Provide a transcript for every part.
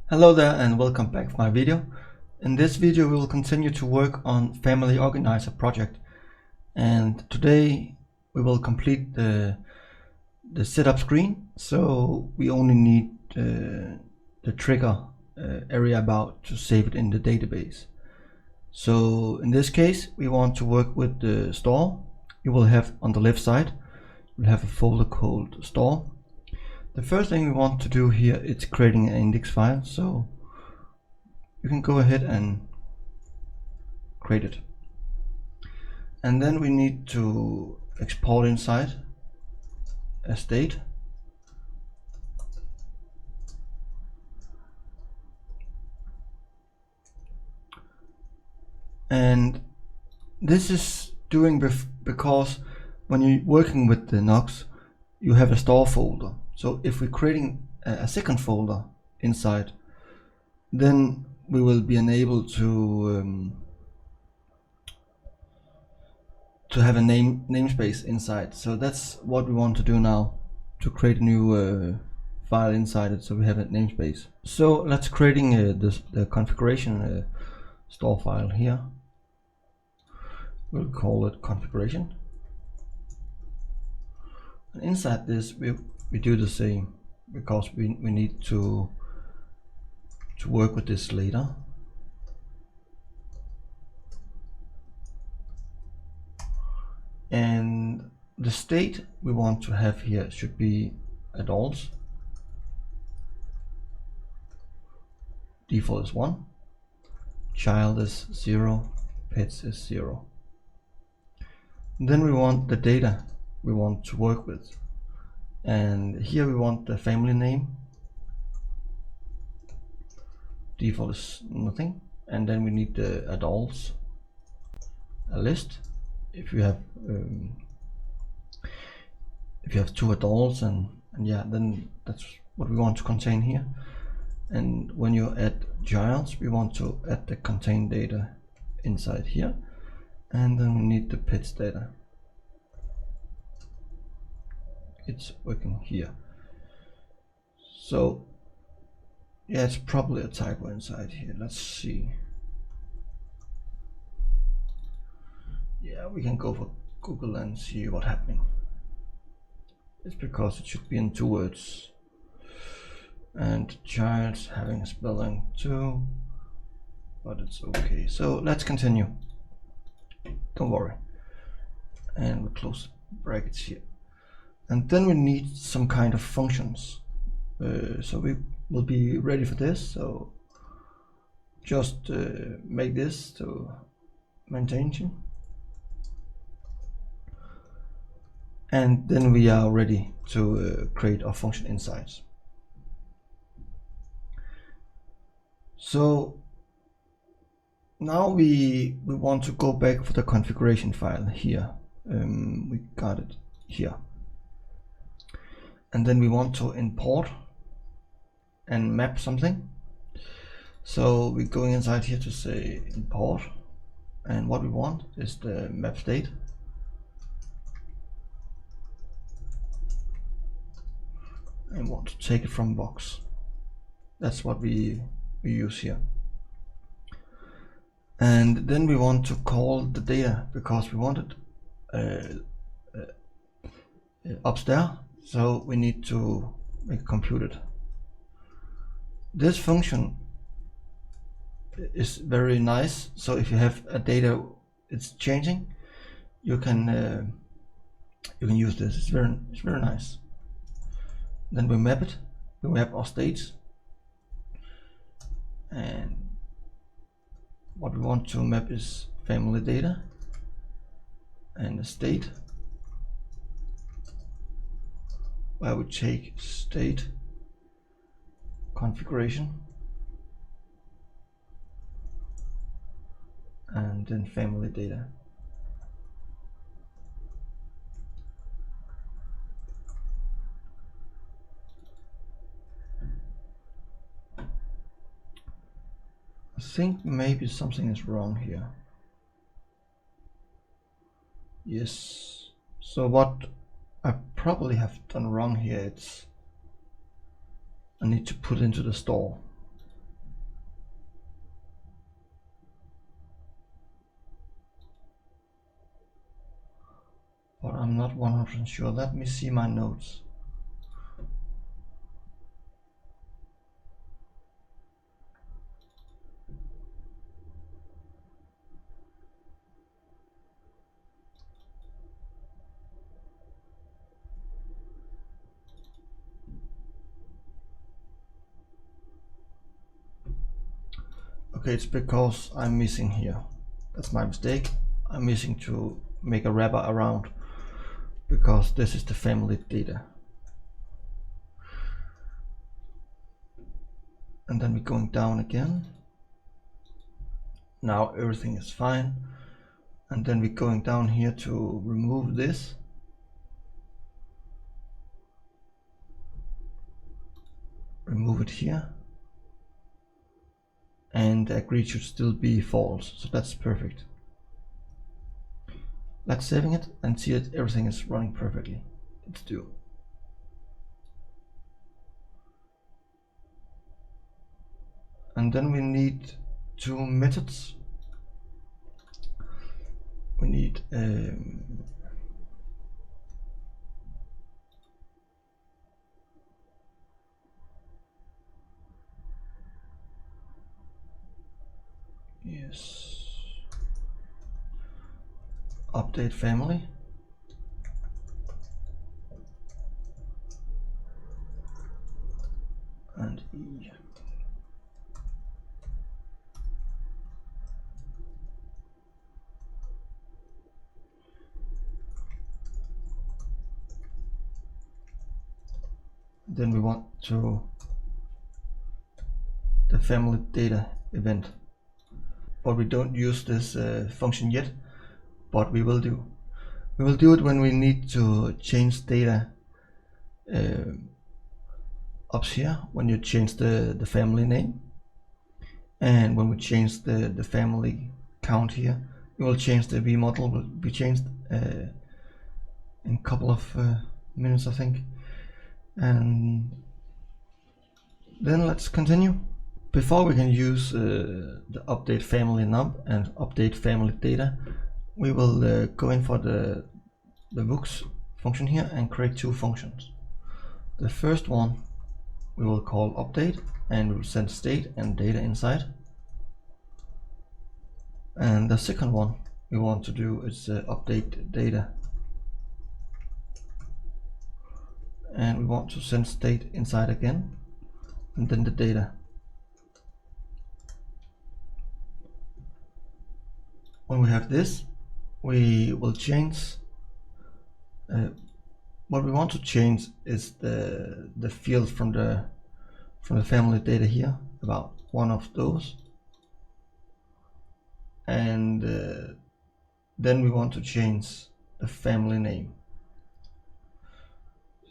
Hello there and welcome back to my video. In this video we will continue to work on Family Organizer project, and today we will complete the setup screen. So we only need the trigger area about to save it in the database. So in this case we want to work with the store. You will have on the left side you'll have a folder called store. The first thing we want to do here is creating an index file, so you can go ahead and create it. And then we need to export inside a state. And this is doing because when you're working with the Nux, you have a store folder. So if we're creating a second folder inside, then we will be unable to have a namespace inside. So that's what we want to do now, to create a new file inside it, so we have a namespace. So let's creating the configuration store file here. We'll call it configuration. And inside this we do the same, because we need to work with this later. And the state we want to have here should be adults. Default is 1, child is 0, pets is 0. Then we want the data we want to work with, and here we want the family name. Default is nothing. And then we need the adults, a list. If you have 2 adults, and yeah, then that's what we want to contain here. And when you add childs, we want to add the contain data inside here, and then we need the pets data. It's working here. So yeah, it's probably a typo inside here. Let's see. Yeah, we can go for Google and see what's happening. It's because it should be in 2 words, and child's having a spelling too, but it's okay. So let's continue. Don't worry. And we close brackets here. And then we need some kind of functions. So we will be ready for this. So just make this to maintain. And then we are ready to create our function inside. So now we want to go back for the configuration file here. We got it here. And then we want to import and map something. So we're going inside here to say import, and what we want is the map state. And want to take it from box. That's what we use here. And then we want to call the data, because we want it upstairs. So we need to make it computed. This function is very nice. So if you have a data it's changing, you can use this. It's very nice. Then we map it. We map our states, and what we want to map is family data and the state, where we take state configuration and then family data. I think maybe something is wrong here. Yes. So what I probably have done wrong here, it's I need to put into the store. 100% sure. Let me see my notes. Okay, it's because I'm missing here. That's my mistake. I'm missing to make a wrapper around, because this is the family data. And then we're going down again. Now everything is fine. And then we're going down here to remove this. Remove it here. And the agree should still be false, so that's perfect. Let's saving it and see that everything is running perfectly. Let's do. And then we need two methods. We need yes, update family, and E. Then we want to the family data event, but we don't use this function yet, but we will do. We will do it when we need to change data up here, when you change the family name, and when we change the family count here. We will change the v model, will be changed in a couple of minutes, I think. And then let's continue. Before we can use the update family num and update family data, we will go in for the Vuex function here and create two functions. The first one we will call update, and we will send state and data inside. And the second one we want to do is update data, and we want to send state inside again, and then the data. When we have this, we will change what we want to change is the field from the family data here, about one of those, and then we want to change the family name.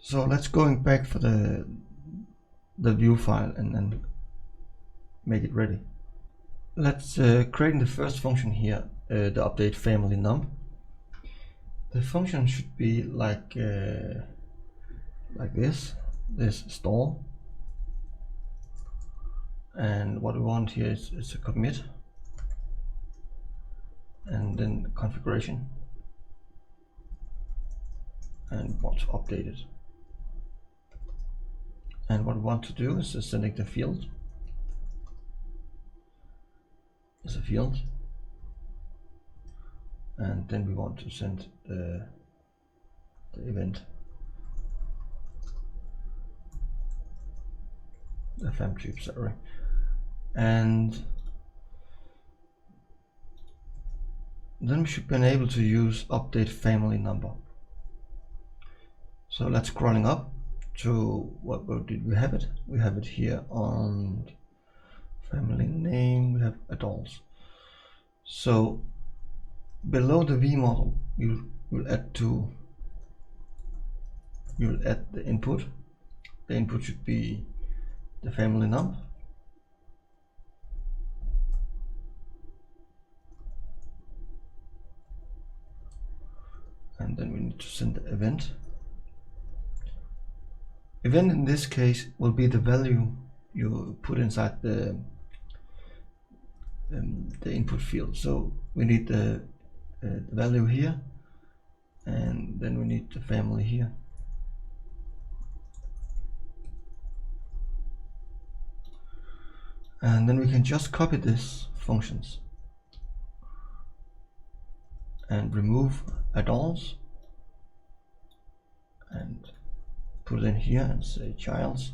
So let's going back for the view file and then make it ready. Let's create the first function here, the update family num. The function should be like this store, and what we want here is a commit, and then configuration, and want to update it. And what we want to do is sending the field as a field, and then we want to send the event, the fam type, sorry, and then we should be able to use update family number. So let's scrolling up to where did we have it? We have it here on family name. We have adults. So below the v model, we will add the input. The input should be the family num, and then we need to send the event. Event in this case will be the value you put inside the input field. So we need the value here, and then we need the family here. And then we can just copy this functions and remove add-ons and put it in here and say childs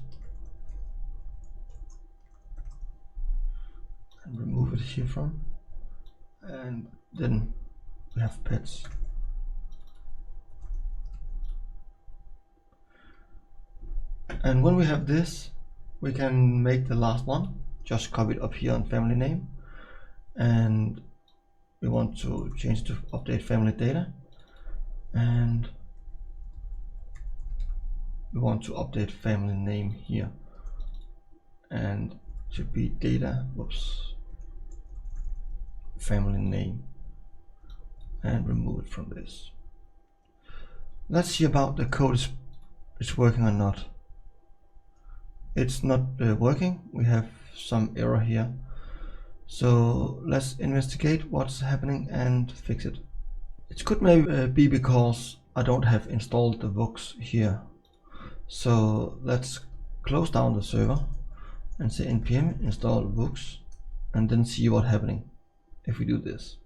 and remove it here from, and then we have pets. And when we have this, we can make the last one, just copy it up here on family name, and we want to change to update family data, and we want to update family name here, and it should be data, family name, and remove it from this. Let's see about the code is working or not. It's not working. We have some error here. So let's investigate what's happening and fix it. It could maybe be because I don't have installed the Vuex here. So let's close down the server and say npm install Vuex, and then see what's happening if we do this.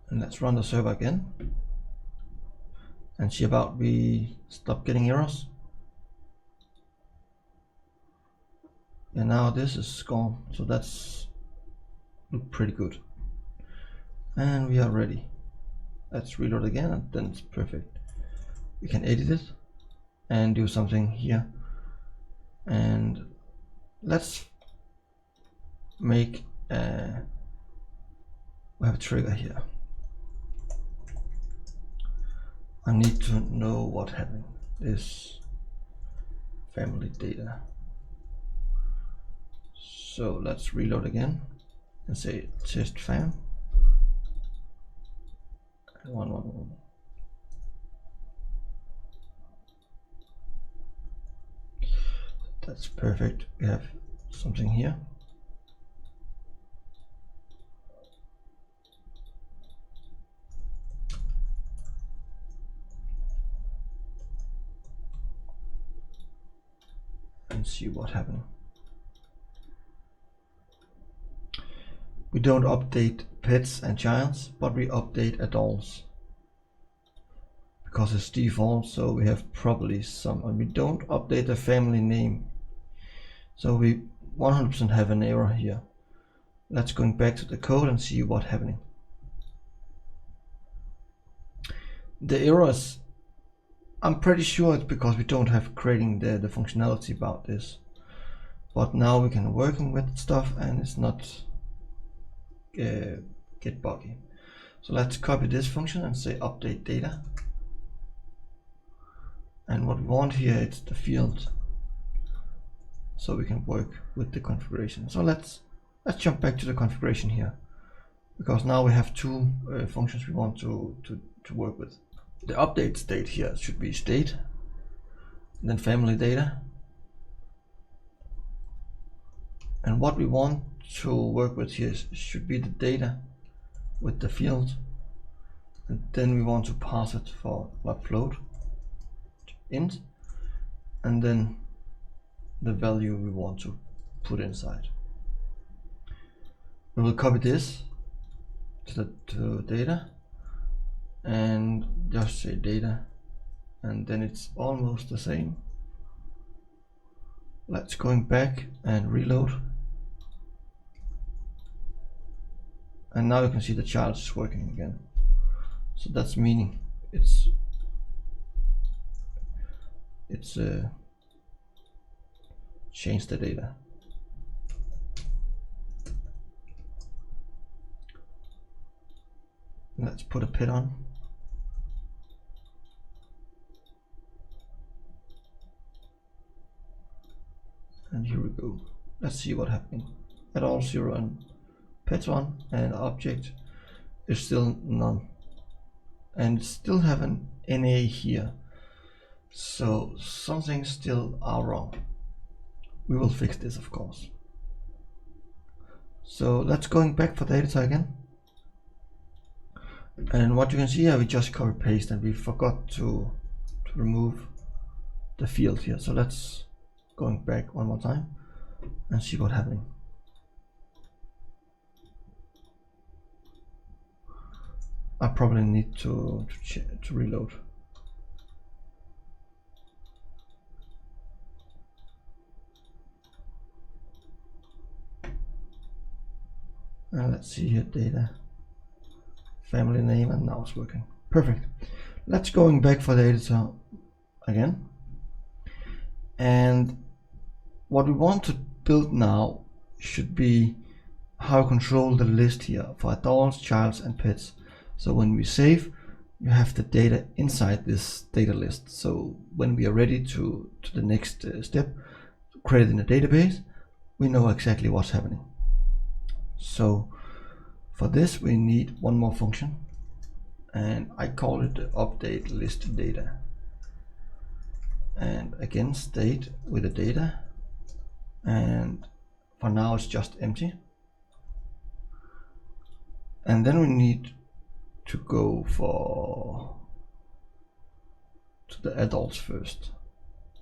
And let's run the server again and see about we stop getting errors. And now this is gone, so that's look pretty good. And we are ready. Let's reload again, and then it's perfect. We can edit it and do something here. And let's make we have a trigger here. I need to know what's happening. This family data. So let's reload again and say test fam. And 111. That's perfect. We have something here. And see what's happening. We don't update pets and childs, but we update adults because it's default. So we have probably some, and we don't update the family name. So we 100% have an error here. Let's going back to the code and see what's happening. The errors, I'm pretty sure it's because we don't have creating the functionality about this. But now we can working with stuff and it's not get buggy. So let's copy this function and say update data. And what we want here is the field, so we can work with the configuration. So let's jump back to the configuration here, because now we have two functions we want to work with. The update state here should be state, and then family data. And what we want to work with here should be the data with the field, and then we want to pass it for not float int, and then the value we want to put inside. We will copy this to data and just say data, and then it's almost the same. Let's going back and reload, and now you can see the child is working again. So that's meaning it's change the data. Let's put a pet on. And here we go. Let's see what happening. At all 0 and pet 1, and object is still none. And still have an NA here. So something still are wrong. We will fix this, of course. So let's going back for the editor again. And what you can see here, we just copy paste and we forgot to remove the field here. So let's going back one more time and see what's happening. I probably need to reload. Let's see here, data, family name, and now it's working. Perfect. Let's going back for the editor again. And what we want to build now should be how to control the list here for adults, childs, and pets. So when we save, you have the data inside this data list. So when we are ready to the next step, create in the database, we know exactly what's happening. So for this, we need one more function, and I call it the update list data. And again, state with the data, and for now it's just empty. And then we need to go to the adults first.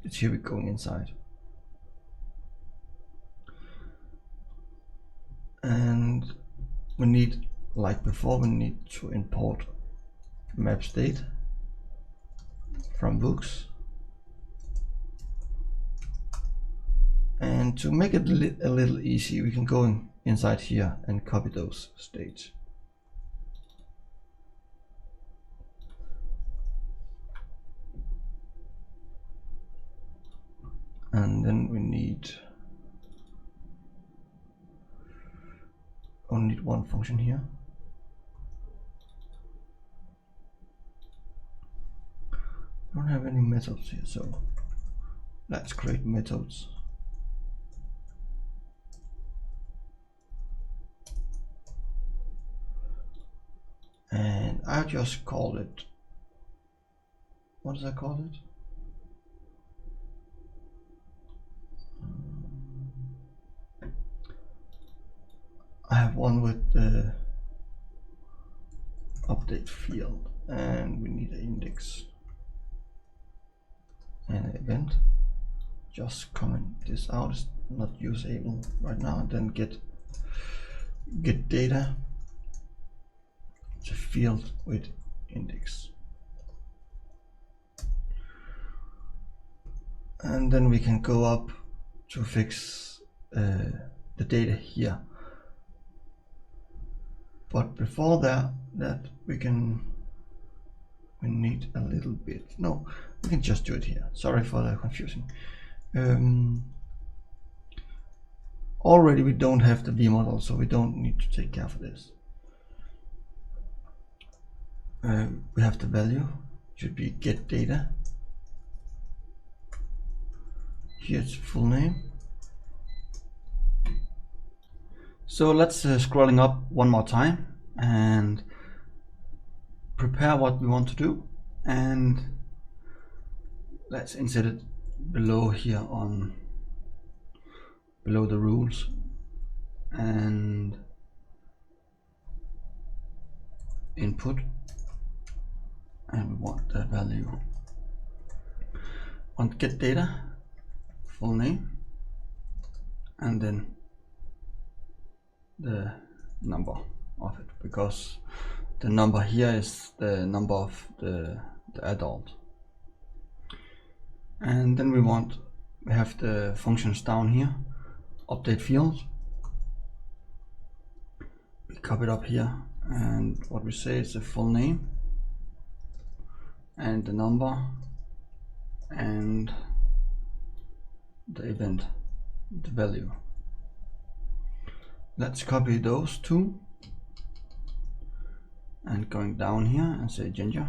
It's here we're going inside. And we need, like before, we need to import map state from Vuex. And to make it a little easy, we can go inside here and copy those states. And then we only need one function here. I don't have any methods here, so let's create methods. And I just call it, what does I call it? I have one with the update field, and we need an index and an event. Just comment this out, it's not usable right now. And then get data, it's a field with index. And then we can go up to fix the data here. But before that we need a little bit. No, we can just do it here. Sorry for the confusion. Already we don't have the vmodel, so we don't need to take care of this. We have the value, should be get data. Here's full name. So let's scrolling up one more time and prepare what we want to do, and let's insert it below here below the rules, and input, and we want the value on get data, full name, and then the number of it, because the number here is the number of the adult. And then we have the functions down here, update field. We copy it up here, and what we say is the full name and the number and the event, the value. Let's copy those two and going down here and say Ginger,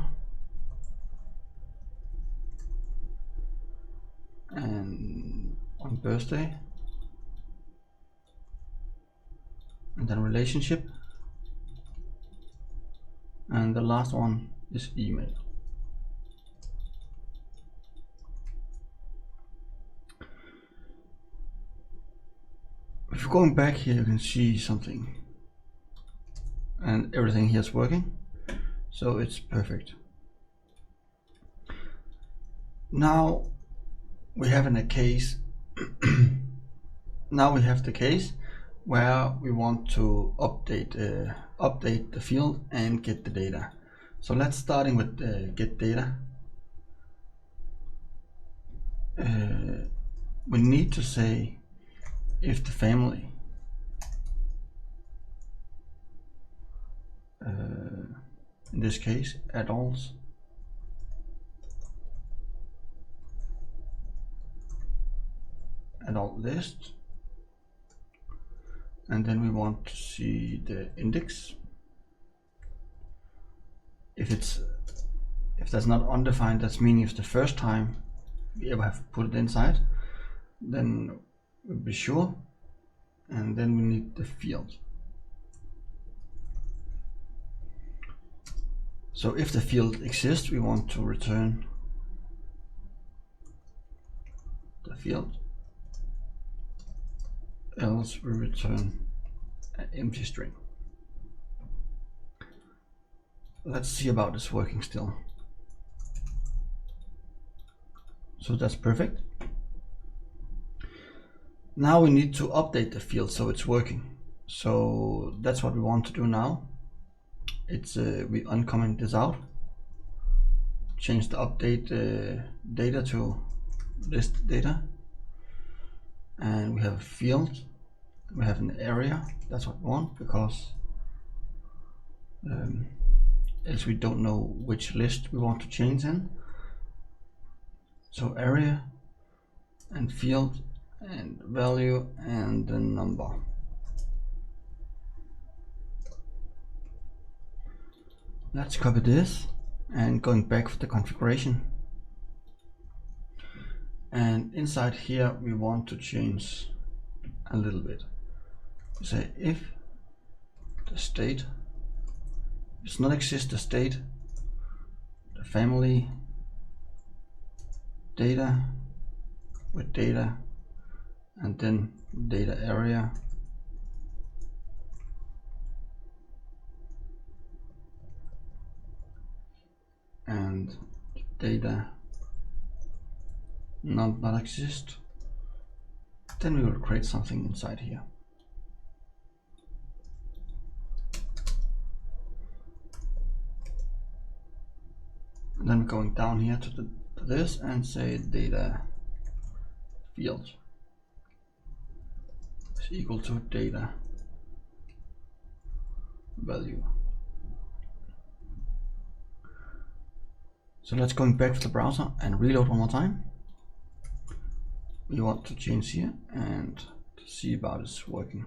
and on birthday, and then relationship, and the last one is email. if you're going back here, you can see something, and everything here is working, so it's perfect. Now we have in a case now we have the case where we want to update the field and get the data. So let's starting with get data. We need to say if the family in this case adults adult list, and then we want to see the index. If that's not undefined, that's meaning it's the first time we ever have put it inside, then we'll be sure. And then we need the field. So if the field exists, we want to return the field, else we return an empty string. Let's see about this working still. So that's perfect. Now we need to update the field so it's working. So that's what we want to do now. It's we uncomment this out, change the update data to list data, and we have a field, we have an area. That's what we want, because else we don't know which list we want to change in. So area and field and value and the number. Let's copy this and going back for the configuration. And inside here we want to change a little bit. We say if the state does not exist, the state, the family data with data, and then data area, and data not exist, then we will create something inside here. And then going down here to this and say data field is equal to data value. So let's going back to the browser and reload one more time. We want to change here and to see about it's working.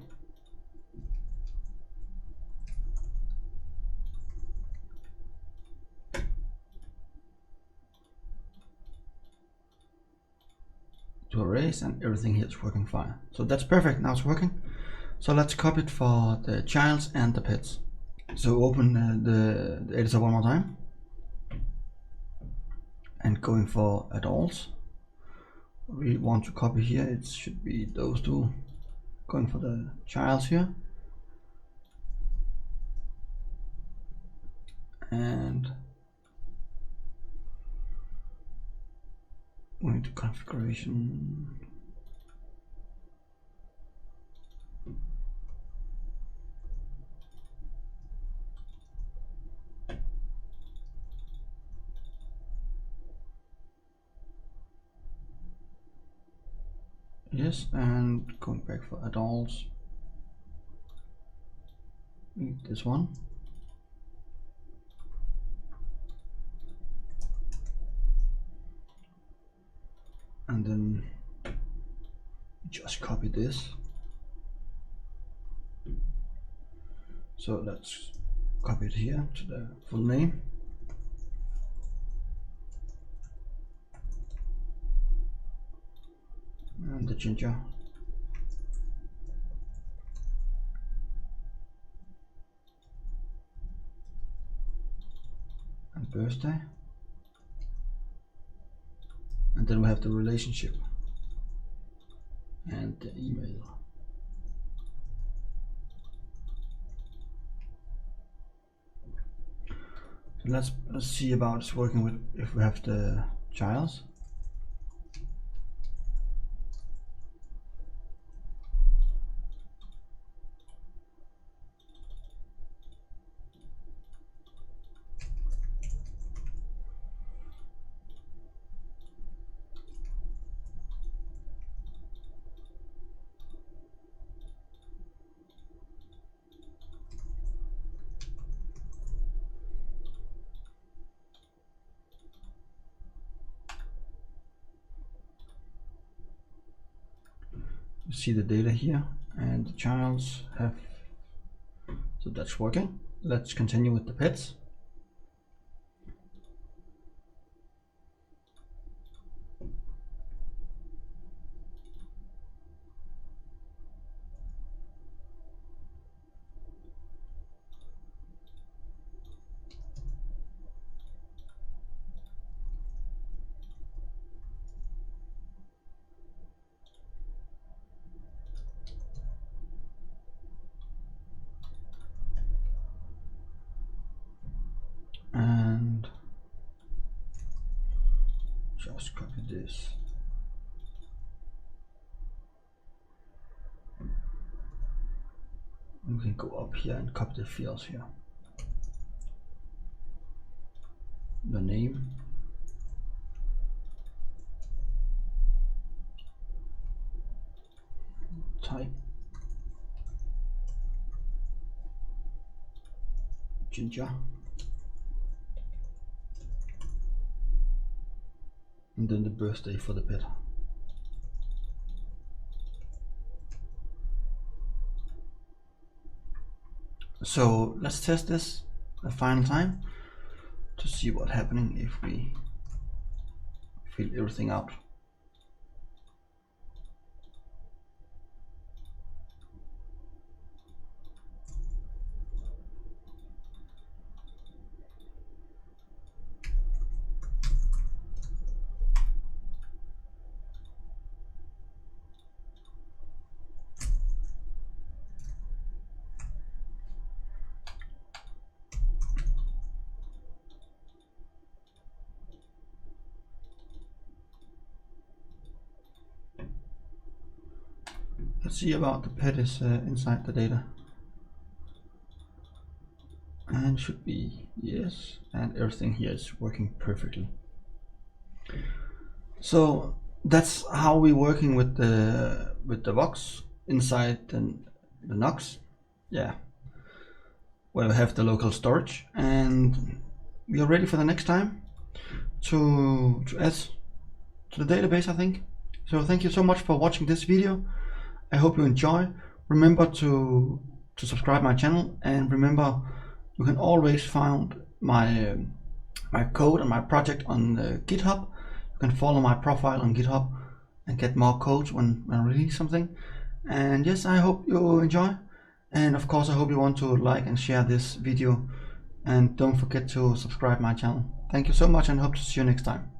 To erase, and everything here is working fine. So that's perfect, now it's working. So let's copy it for the childs and the pets. So open the editor one more time and going for adults. We want to copy here, it should be those two. Going for the childs here, and we need the configuration. Yes, and going back for adults, we need this one. And then just copy this. So let's copy it here to the full name. And the ginger. And birthday. And then we have the relationship and the email. Let's see about it's working with if we have the childs. You see the data here, and the childs have, so that's working. Let's continue with the pets. And just copy this. We can go up here and copy the fields here. The name, type, ginger, and then the birthday for the pet. So let's test this a final time to see what's happening if we fill everything out. Let's see about the pet is inside the data, and should be yes, and everything here is working perfectly. So that's how we're working with the Vuex inside the Nuxt, yeah, where we have the local storage, and we are ready for the next time to add to the database, I think. So thank you so much for watching this video. I hope you enjoy. Remember to subscribe my channel, and remember you can always find my my code and my project on GitHub. You can follow my profile on GitHub and get more codes when I release something. And yes, I hope you enjoy, and of course I hope you want to like and share this video, and don't forget to subscribe my channel. Thank you so much, and hope to see you next time.